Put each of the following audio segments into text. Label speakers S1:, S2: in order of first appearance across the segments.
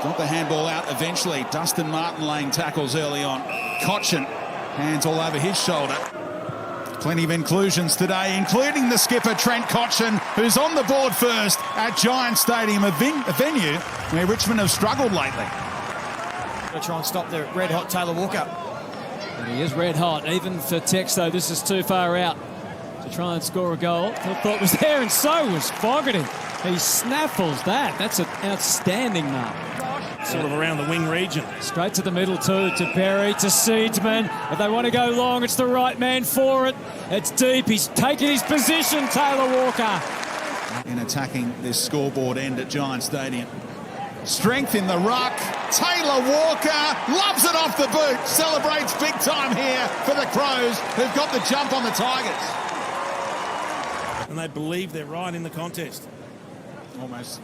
S1: Got the handball out eventually. Dustin Martin laying tackles early on. Cochin, hands all over his shoulder. Plenty of inclusions today, including the skipper, Trent Cochin, who's on the board first at Giant Stadium, a venue where Richmond have struggled lately.
S2: They'll try and stop the red-hot Taylor Walker.
S3: And he is red-hot. Even for Tex, though, this is too far out to try and score a goal. Thought was there, and so was Fogarty. He snaffles that. That's an outstanding mark.
S4: Sort of around the wing region.
S3: Straight to the middle too, to Berry, to Seedsman. If they want to go long, it's the right man for it. It's deep. He's taken his position, Taylor Walker.
S1: In attacking this scoreboard end at Giant Stadium. Strength in the ruck. Taylor Walker loves it off the boot. Celebrates big time here for the Crows, who've got the jump on the Tigers.
S4: And they believe they're right in the contest.
S1: Almost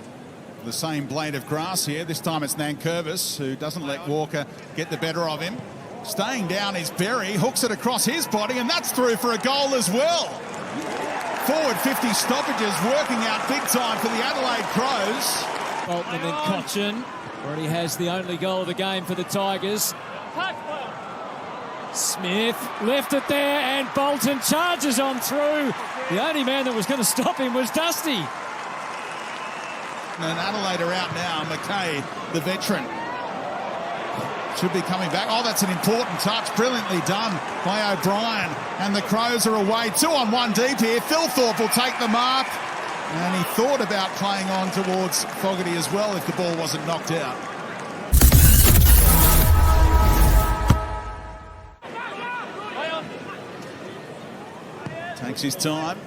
S1: the same blade of grass here. This time it's Nankervis, who doesn't let Walker get the better of him. Staying down is Berry, hooks it across his body, and that's through for a goal as well. Forward 50 stoppages working out big time for the Adelaide Crows.
S3: Bolton and then Cochin already has the only goal of the game for the Tigers. Smith left it there, and Bolton charges on through. The only man that was going to stop him was Dusty.
S1: And Adelaide are out now. McKay, the veteran, should be coming back. Oh, that's an important touch. Brilliantly done by O'Brien. And the Crows are away. 2-on-1 deep here. Phil Thorpe will take the mark. And he thought about playing on towards Fogarty as well if the ball wasn't knocked out. Takes his time.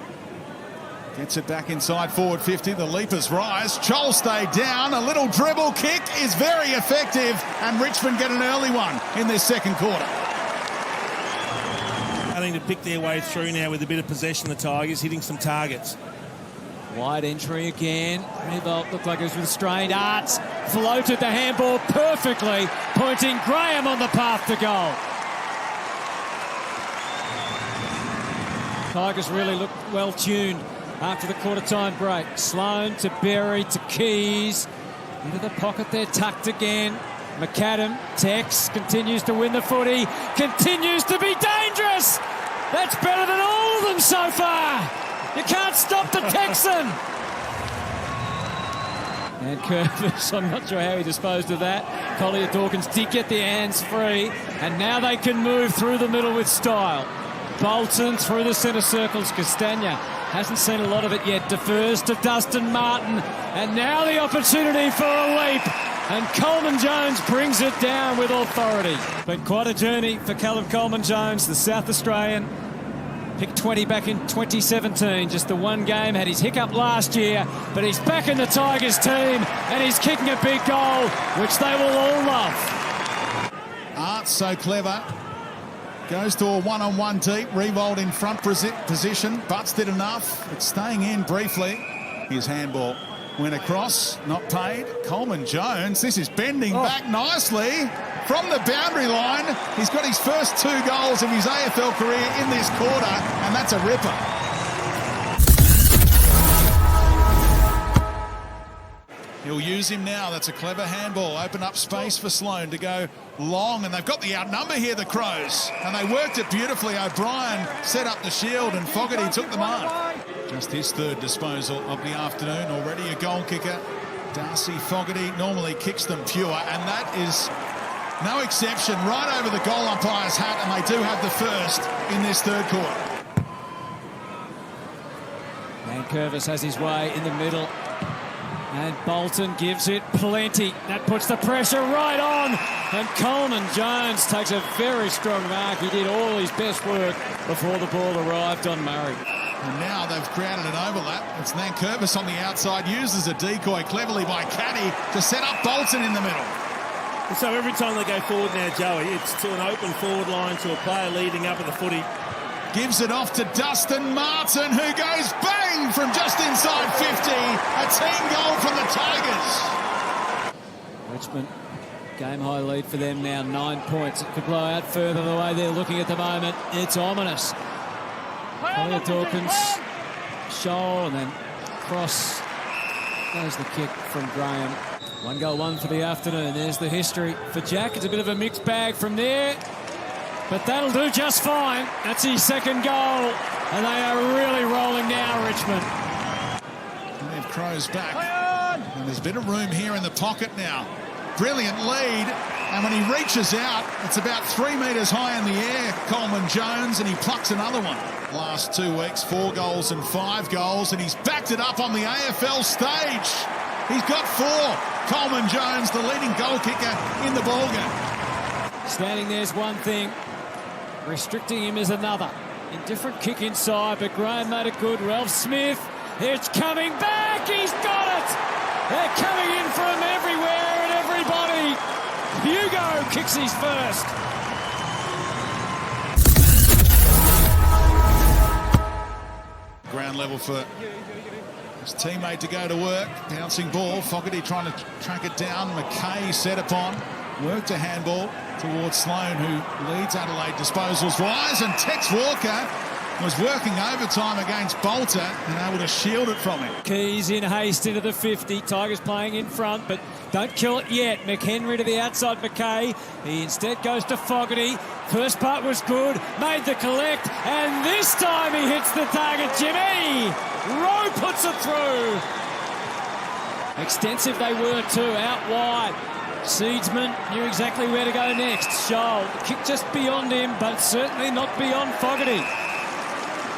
S1: Gets it back inside forward 50. The leapers rise. Chol stayed down. A little dribble kick is very effective. And Richmond get an early one in this second quarter.
S4: I think to pick their way through now with a bit of possession, the Tigers hitting some targets.
S3: Wide entry again. Revolt looked like it was with strained arts. Floated the handball perfectly, pointing Graham on the path to goal. Tigers really looked well tuned after the quarter-time break. Sloan to Berry to Keys. Into the pocket there, tucked again. McAdam, Tex, continues to win the footy. Continues to be dangerous! That's better than all of them so far! You can't stop the Texan! And Curvis, I'm not sure how he disposed of that. Collier Dawkins did get the hands free, and now they can move through the middle with style. Bolton through the centre circles. Castagna hasn't seen a lot of it yet. Defers to Dustin Martin. And now the opportunity for a leap. And Coleman Jones brings it down with authority. Been quite a journey for Callum Coleman Jones, the South Australian. Picked 20 back in 2017. Just the one game. Had his hiccup last year. But he's back in the Tigers team. And he's kicking a big goal, which they will all love.
S1: Art's so clever. Goes to a one-on-one deep. Revolt in front position. Butts did enough. It's staying in briefly. His handball went across. Not paid. Coleman Jones. This is bending back nicely from the boundary line. He's got his first 2 goals of his AFL career in this quarter. And that's a ripper. He'll use him now. That's a clever handball. Open up space for Sloan to go long. And they've got the outnumber here, the Crows. And they worked it beautifully. O'Brien set up the shield and Fogarty took the mark. Just his 3rd disposal of the afternoon. Already a goal kicker. Darcy Fogarty normally kicks them pure. And that is no exception. Right over the goal umpire's hat. And they do have the first in this 3rd quarter.
S3: Nankervis has his way in the middle. And Bolton gives it plenty. That puts the pressure right on. And Coleman Jones takes a very strong mark. He did all his best work before the ball arrived on Murray.
S1: And now they've created an overlap. It's Nankervis on the outside, uses a decoy cleverly by Caddy to set up Bolton in the middle.
S4: So every time they go forward now, Joey, it's to an open forward line to a player leading up at the footy.
S1: Gives it off to Dustin Martin, who goes bang from just inside 50. A team goal from the Tigers.
S3: Richmond, game high lead for them now, 9 points. It could blow out further the way they're looking at the moment. It's ominous. Collier Dawkins, Shoal, and then cross. There's the kick from Graham. 1 goal, 1 for the afternoon. There's the history for Jack. It's a bit of a mixed bag from there, but that'll do just fine. That's his second goal, and they are really rolling now, Richmond.
S1: And they have Crows back, and there's a bit of room here in the pocket now. Brilliant lead, and when he reaches out, it's about 3 metres high in the air, Coleman Jones, and he plucks another one. Last 2 weeks, 4 goals and 5 goals, and he's backed it up on the AFL stage. He's got 4. Coleman Jones, the leading goal kicker in the ballgame.
S3: Standing there's one thing, restricting him is another. Indifferent kick inside, but Graham made it good. Ralph Smith, it's coming back, he's got it! They're coming in from everywhere and everybody. Hugo kicks his first.
S1: Ground level for his teammate to go to work. Bouncing ball. Fogarty trying to track it down. McKay set upon. Worked a handball towards Sloane, who leads Adelaide disposals-wise. And Tex Walker was working overtime against Bolter and able to shield it from him.
S3: Keys in haste into the 50. Tigers playing in front, but don't kill it yet. McHenry to the outside, McKay. He instead goes to Fogarty. First part was good, made the collect, and this time he hits the target, Jimmy! Rowe puts it through. Extensive they were too, out wide. Seedsman knew exactly where to go next. Scholl, kick just beyond him, but certainly not beyond Fogarty.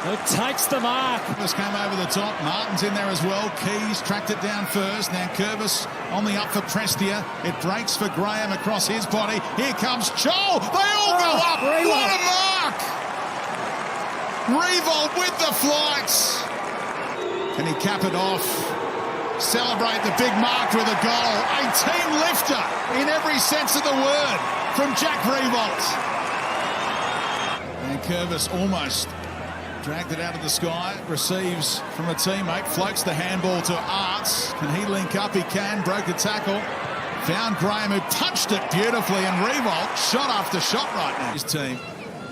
S3: Who takes the mark.
S1: This came over the top. Martin's in there as well. Keys tracked it down first. Now Curvis on the up for Prestia. It breaks for Graham across his body. Here comes Scholl. They all go up. What a mark! Revolt with the flights. Can he cap it off? Celebrate the big mark with a goal. A team lifter in every sense of the word from Jack Revolt. And Curvis almost dragged it out of the sky, receives from a teammate, floats the handball to Arts. Can he link up? He can. Broke a tackle. Found Graham, who punched it beautifully, and Revolt shot after shot right now. His team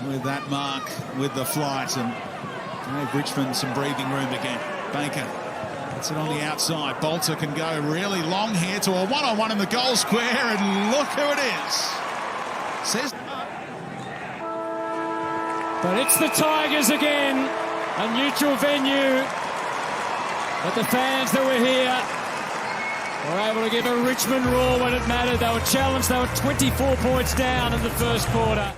S1: with that mark, with the flight, and gave Richmond some breathing room again. Baker gets it on the outside. Bolter can go really long here to a one-on-one in the goal square, and look who it is. Says...
S3: But it's the Tigers again, a neutral venue. But the fans that were here were able to give a Richmond roar when it mattered. They were challenged, they were 24 points down in the first quarter.